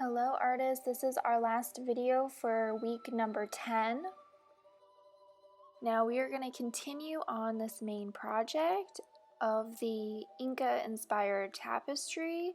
Hello artists, this is our last video for week number 10. Now we are going to continue on this main project of the Inca inspired tapestry.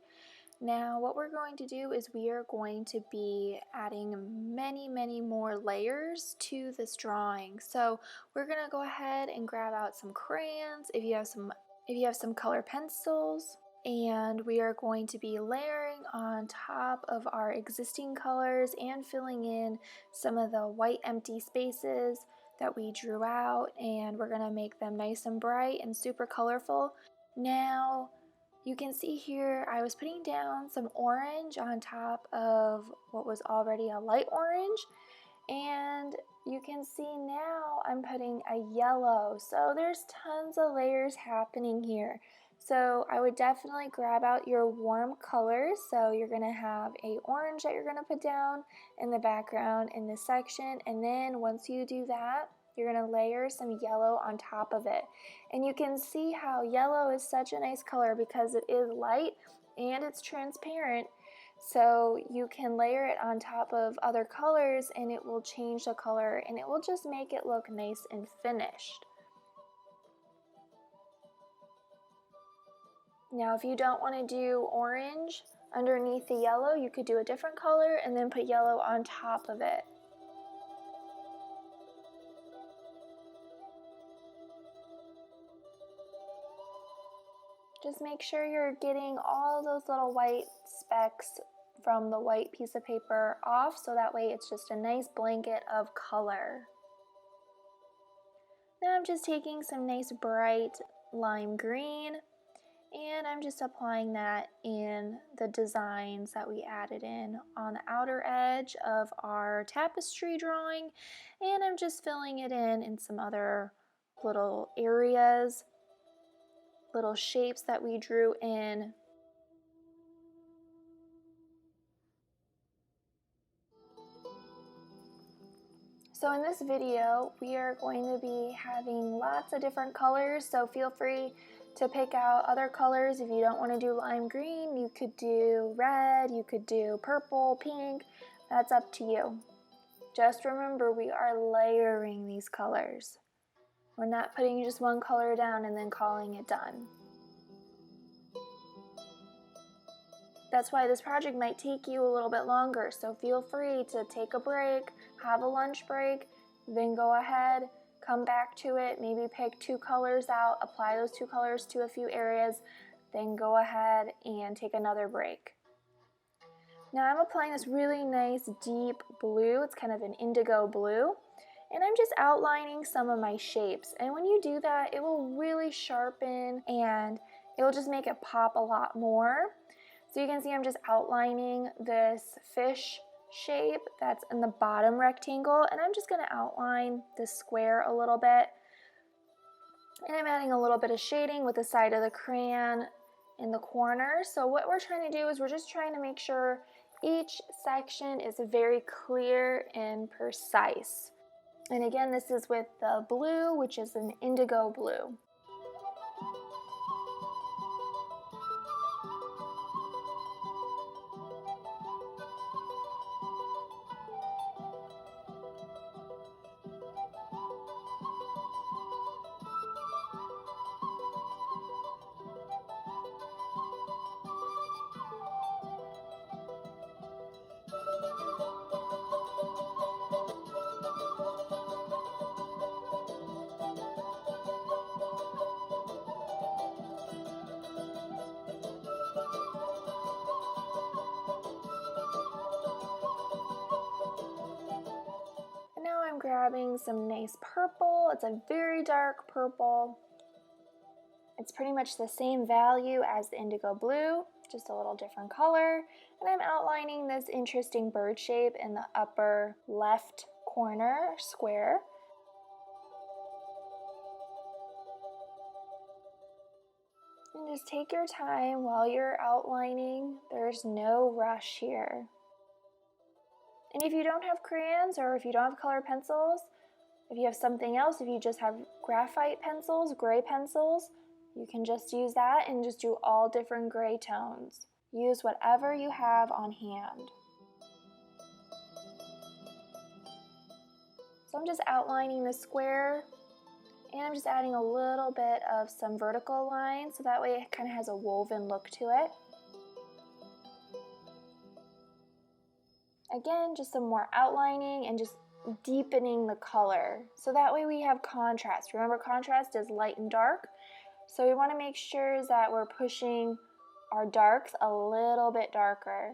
Now what we're going to do is we are going to be adding many more layers to this drawing. So we're going to go ahead and grab out some crayons if you have some color pencils. And we are going to be layering on top of our existing colors and filling in some of the white empty spaces that we drew out, and we're going to make them nice and bright and super colorful. Now you can see here I was putting down some orange on top of what was already a light orange, and you can see now I'm putting a yellow, so there's tons of layers happening here. So I would definitely grab out your warm colors. So you're going to have a orange that you're going to put down in the background in this section, and then once you do that, you're going to layer some yellow on top of it. And you can see how yellow is such a nice color because it is light and it's transparent. So you can layer it on top of other colors and it will change the color and it will just make it look nice and finished. Now if you don't want to do orange underneath the yellow, you could do a different color and then put yellow on top of it. Just make sure you're getting all those little white specks from the white piece of paper off, so that way it's just a nice blanket of color. Now I'm just taking some nice bright lime green and I'm just applying that in the designs that we added in on the outer edge of our tapestry drawing, and I'm just filling it in some other little areas, little shapes that we drew in. So in this video, we are going to be having lots of different colors, so feel free to pick out other colors. If you don't want to do lime green, you could do red, you could do purple, pink, that's up to you. Just remember, we are layering these colors. We're not putting just one color down and then calling it done. That's why this project might take you a little bit longer, so feel free to take a break, have a lunch break, then go ahead, come back to it, maybe pick 2 colors out, apply those 2 colors to a few areas, then go ahead and take another break. Now I'm applying this really nice deep blue, it's kind of an indigo blue, and I'm just outlining some of my shapes. And when you do that, it will really sharpen and it will just make it pop a lot more. So you can see I'm just outlining this fish shape that's in the bottom rectangle, and I'm just going to outline this square a little bit. And I'm adding a little bit of shading with the side of the crayon in the corner. So what we're trying to do is we're just trying to make sure each section is very clear and precise. And again, this is with the blue, which is an indigo blue. I'm grabbing some nice purple. It's a very dark purple. It's pretty much the same value as the indigo blue, just a little different color. And I'm outlining this interesting bird shape in the upper left corner square. And just take your time while you're outlining. There's no rush here. And if you don't have crayons or if you don't have color pencils, if you have something else, if you just have graphite pencils, gray pencils, you can just use that and just do all different gray tones. Use whatever you have on hand. So I'm just outlining the square, and I'm just adding a little bit of some vertical lines so that way it kind of has a woven look to it. Again, just some more outlining and just deepening the color. So that way we have contrast. Remember, contrast is light and dark. So we want to make sure that we're pushing our darks a little bit darker.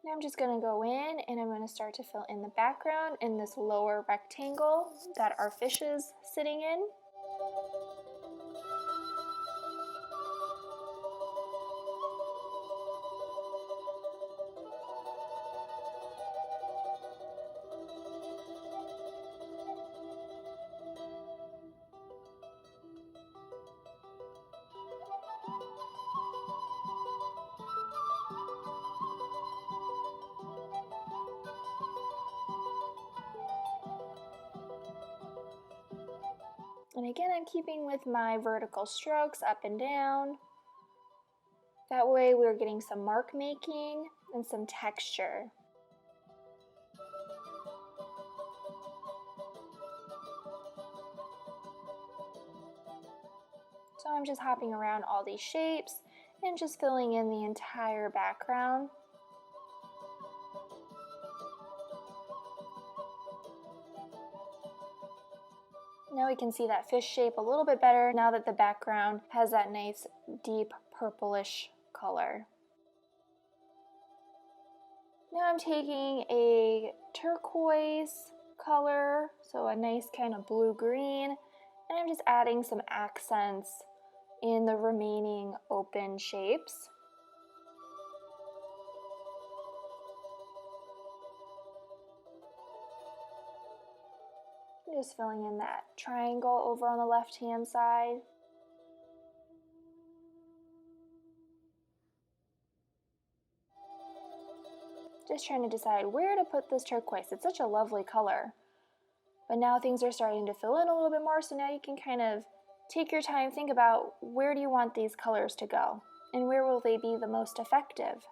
Now I'm just going to go in and I'm going to start to fill in the background in this lower rectangle that our fish is sitting in. And again, I'm keeping with my vertical strokes up and down. That way we're getting some mark making and some texture. So I'm just hopping around all these shapes and just filling in the entire background. Now we can see that fish shape a little bit better now that the background has that nice deep purplish color. Now I'm taking a turquoise color, so a nice kind of blue-green, and I'm just adding some accents in the remaining open shapes. Just filling in that triangle over on the left-hand side. Just trying to decide where to put this turquoise. It's such a lovely color. But now things are starting to fill in a little bit more, so now you can kind of take your time, think about where do you want these colors to go and where will they be the most effective.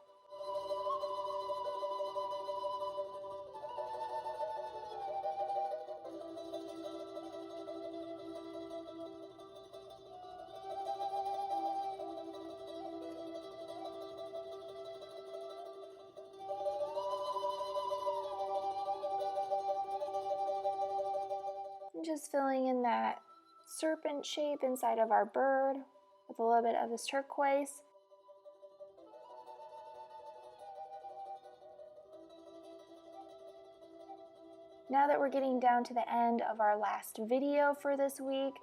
Just filling in that serpent shape inside of our bird with a little bit of this turquoise. Now that we're getting down to the end of our last video for this week,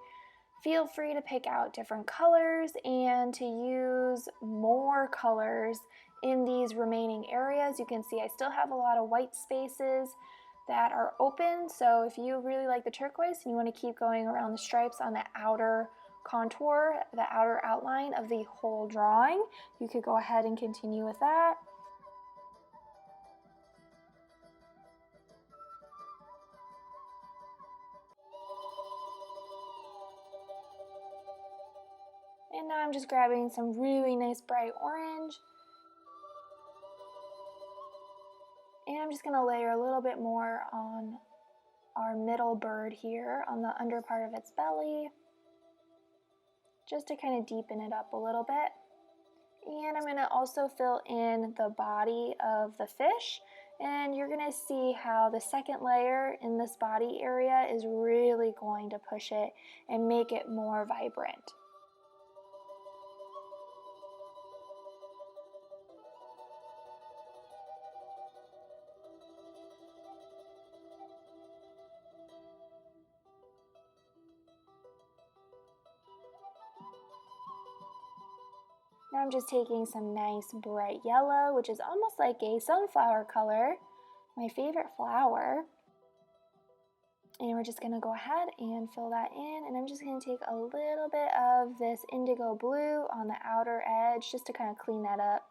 feel free to pick out different colors and to use more colors in these remaining areas. You can see I still have a lot of white spaces that are open, so if you really like the turquoise and you want to keep going around the stripes on the outer contour, the outer outline of the whole drawing, you could go ahead and continue with that. And now I'm just grabbing some really nice bright orange. And I'm just going to layer a little bit more on our middle bird here on the under part of its belly, just to kind of deepen it up a little bit. And I'm going to also fill in the body of the fish, and you're going to see how the second layer in this body area is really going to push it and make it more vibrant. Now I'm just taking some nice bright yellow, which is almost like a sunflower color, my favorite flower. And we're just going to go ahead and fill that in, and I'm just going to take a little bit of this indigo blue on the outer edge just to kind of clean that up.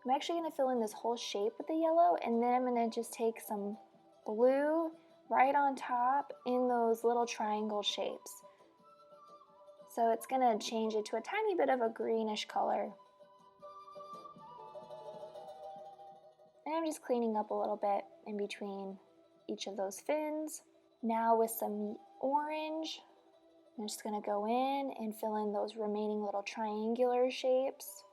I'm actually going to fill in this whole shape with the yellow, and then I'm going to just take some blue right on top in those little triangle shapes. So it's going to change it to a tiny bit of a greenish color. And I'm just cleaning up a little bit in between each of those fins. Now with some orange, I'm just going to go in and fill in those remaining little triangular shapes.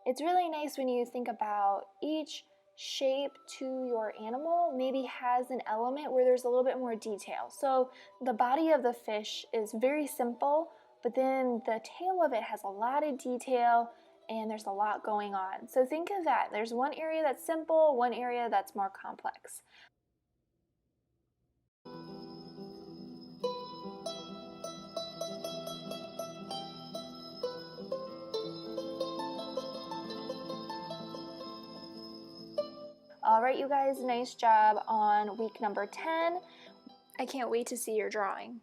It's really nice when you think about each shape to your animal maybe has an element where there's a little bit more detail. So the body of the fish is very simple, but then the tail of it has a lot of detail and there's a lot going on. So think of that. There's one area that's simple, one area that's more complex. All right, you guys, nice job on week number 10. I can't wait to see your drawing.